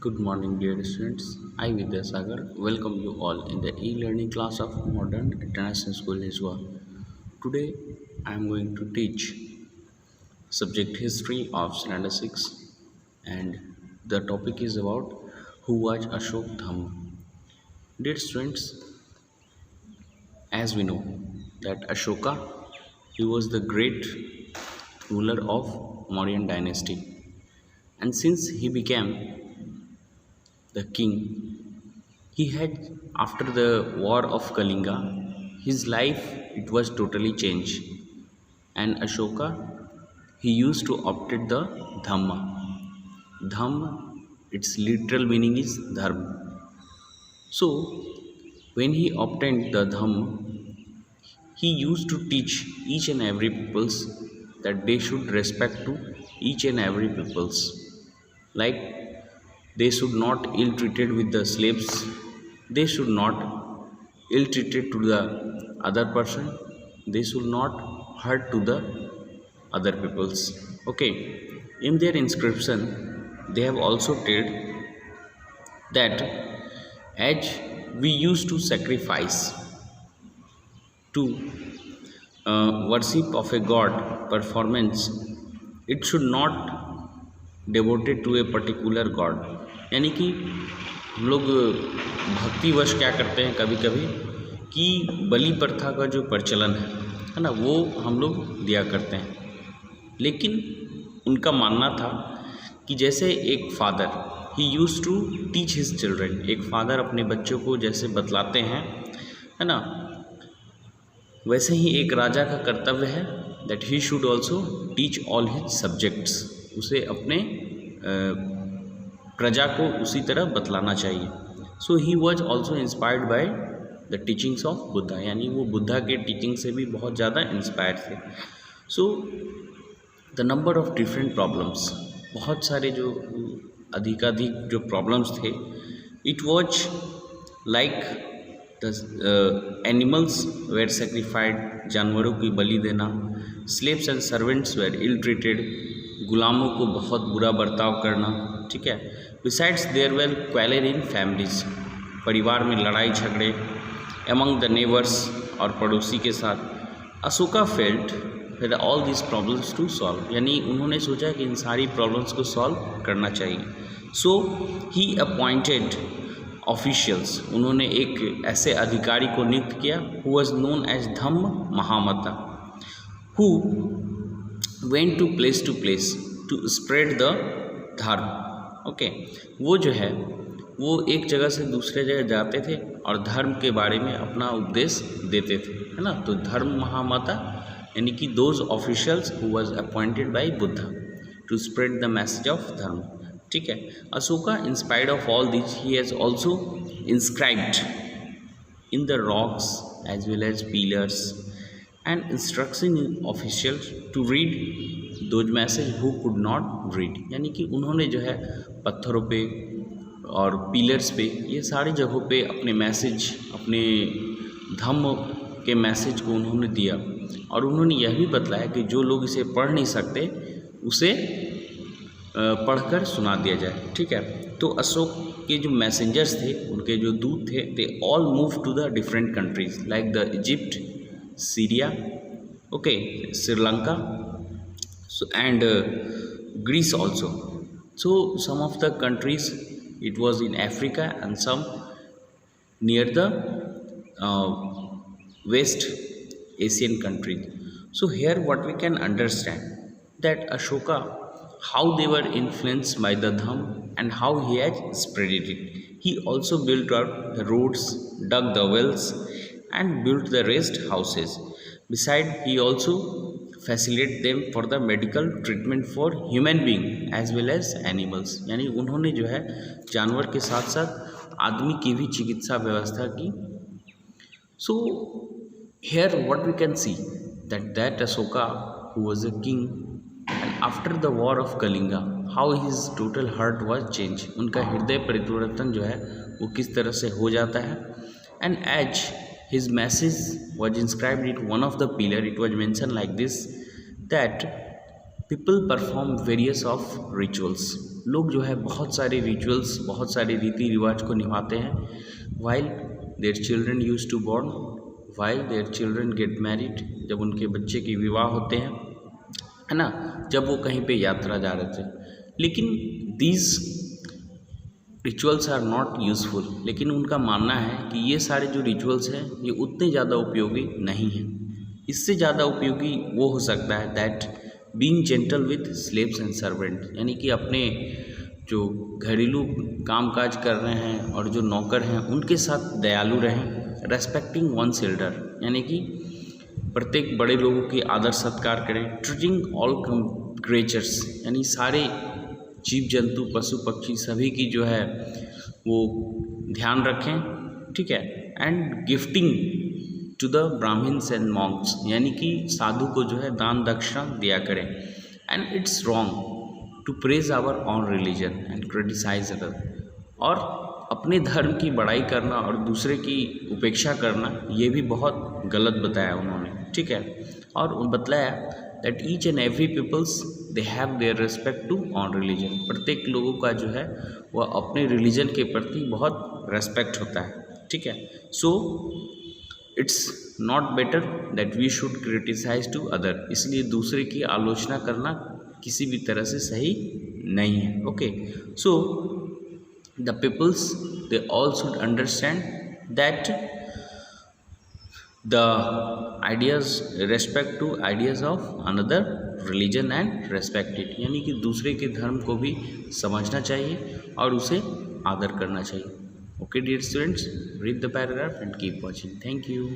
Good morning, dear students. I, Vidyasagar, welcome you all in the e-learning class of Modern International School Hiswa. Today, I am going to teach subject history of standard 6, and the topic is about who was Ashok Dhamma. Dear students, as we know that Ashoka, he was the great ruler of Mauryan dynasty, and since he became the king, he had, after the war of Kalinga, his life it was totally changed. And Ashoka, he used to opted the Dhamma. Dhamma, its literal meaning is Dharma. So when he obtained the Dhamma, he used to teach each and every peoples that they should respect to each and every peoples. Like they should not ill treated with the slaves, they should not ill treated to the other person, they should not hurt to the other peoples. Okay, in their inscription they have also told that as we used to sacrifice to worship of a god performance, it should not devoted to a particular god. यानी कि हम लोग भक्तिवश क्या करते हैं कभी कभी कि बलि प्रथा का जो प्रचलन है ना, वो हम लोग दिया करते हैं। लेकिन उनका मानना था कि जैसे एक फादर ही use to teach his children, एक फादर अपने बच्चों को जैसे बतलाते हैं, है ना, वैसे ही एक राजा का कर्तव्य है that he should also teach all his subjects, उसे अपने प्रजा को उसी तरह बतलाना चाहिए। So he was also inspired by the teachings of Buddha, यानी वो बुद्धा के टीचिंग से भी बहुत ज़्यादा इंस्पायर थे। So the number of different problems, बहुत सारे जो अधिकाधिक जो प्रॉब्लम्स थे, it was like the animals were sacrificed, जानवरों की बलि देना, slaves and servants were ill treated, गुलामों को बहुत बुरा बर्ताव करना, ठीक है। Besides there were quarrel in families, परिवार में लड़ाई झगड़े, एमंग द नेबर्स और पड़ोसी के साथ। अशोका फेल्ट फिर all this problems to solve, यानी उन्होंने सोचा कि इन सारी प्रॉब्लम्स को सॉल्व करना चाहिए। सो ही अपॉइंटेड ऑफिशियल्स, उन्होंने एक ऐसे अधिकारी को नियुक्त किया who was known as Dhamma Mahamatta, who went to place to spread the dharma. Okay, वो जो है वो एक जगह से दूसरे जगह जाते थे और धर्म के बारे में अपना उपदेश देते थे, है ना। तो धर्म महामता यानी कि those officials who was appointed by Buddha to spread the message of Dharma, ठीक है। Ashoka inspired of all this, he has also inscribed in the rocks as well as pillars and instruction officials to read those message who could not read, यानी कि उन्होंने जो है पत्थरों पे और पिलर्स पे, ये सारी जगहों पे अपने मैसेज, अपने धम्म के मैसेज को उन्होंने दिया। और उन्होंने यह भी बतलाया कि जो लोग इसे पढ़ नहीं सकते उसे पढ़कर सुना दिया जाए, ठीक है। तो अशोक के जो मैसेंजर्स थे, उनके जो दूत थे, they all move to the different countries like the Egypt, Syria, okay, Sri Lanka, so and Greece also. So some of the countries it was in Africa and some near the uh, West Asian countries. So here what we can understand that Ashoka, how they were influenced by the Dhamma and how he has spread it. He also built out the roads, dug the wells and built the rest houses. Besides, he also facilitate them for the medical treatment for human being as well as animals, यानी उन्होंने जो है जानवर के साथ साथ आदमी की भी चिकित्सा व्यवस्था की। So here what we can see that Ashoka, who was a king, and after the war of Kalinga, how his total heart was changed, उनका हृदय परिवर्तन जो है वो किस तरह से हो जाता है। And as his message was inscribed in one of the pillar, it was mentioned like this, that people perform various of rituals, लोग जो है बहुत सारे रिचुअल्स, बहुत सारे रीति रिवाज को निभाते हैं। While their children use to born, while their children get married, जब उनके बच्चे के विवाह होते हैं, है ना, जब वो कहीं पे यात्रा जा रहे थे। लेकिन these rituals are not useful, लेकिन उनका मानना है कि ये सारे जो रिचुअल्स हैं ये उतने ज़्यादा उपयोगी नहीं हैं। इससे ज़्यादा उपयोगी वो हो सकता है that being gentle with slaves and servant, यानी कि अपने जो घरेलू काम काज कर रहे हैं और जो नौकर हैं उनके साथ दयालु रहें। रेस्पेक्टिंग वंस एल्डर, यानी कि प्रत्येक बड़े लोगों की आदर सत्कार करें। ट्रीटिंग ऑल क्रिएचर्स, यानी सारे जीव जंतु पशु पक्षी सभी की जो है वो ध्यान रखें, ठीक है। And gifting to the Brahmins and monks, यानी कि साधु को जो है दान दक्षिणा दिया करें। And it's wrong to praise our own religion and criticise other, और अपने धर्म की बड़ाई करना और दूसरे की उपेक्षा करना ये भी बहुत गलत बताया उन्होंने, ठीक है। और बतलाया that each and every peoples they have their respect to own religion, प्रत्येक लोगों का जो है वह अपने रिलीजन के प्रति बहुत रेस्पेक्ट होता है, ठीक है। So it's not better that we should criticise to other, इसलिए दूसरे की आलोचना करना किसी भी तरह से सही नहीं है। Okay, so the peoples they all should understand that the ideas, respect to ideas of another religion and respect it, यानी कि दूसरे के धर्म को भी समझना चाहिए और उसे आदर करना चाहिए। Okay dear students, read the paragraph and keep watching. Thank you.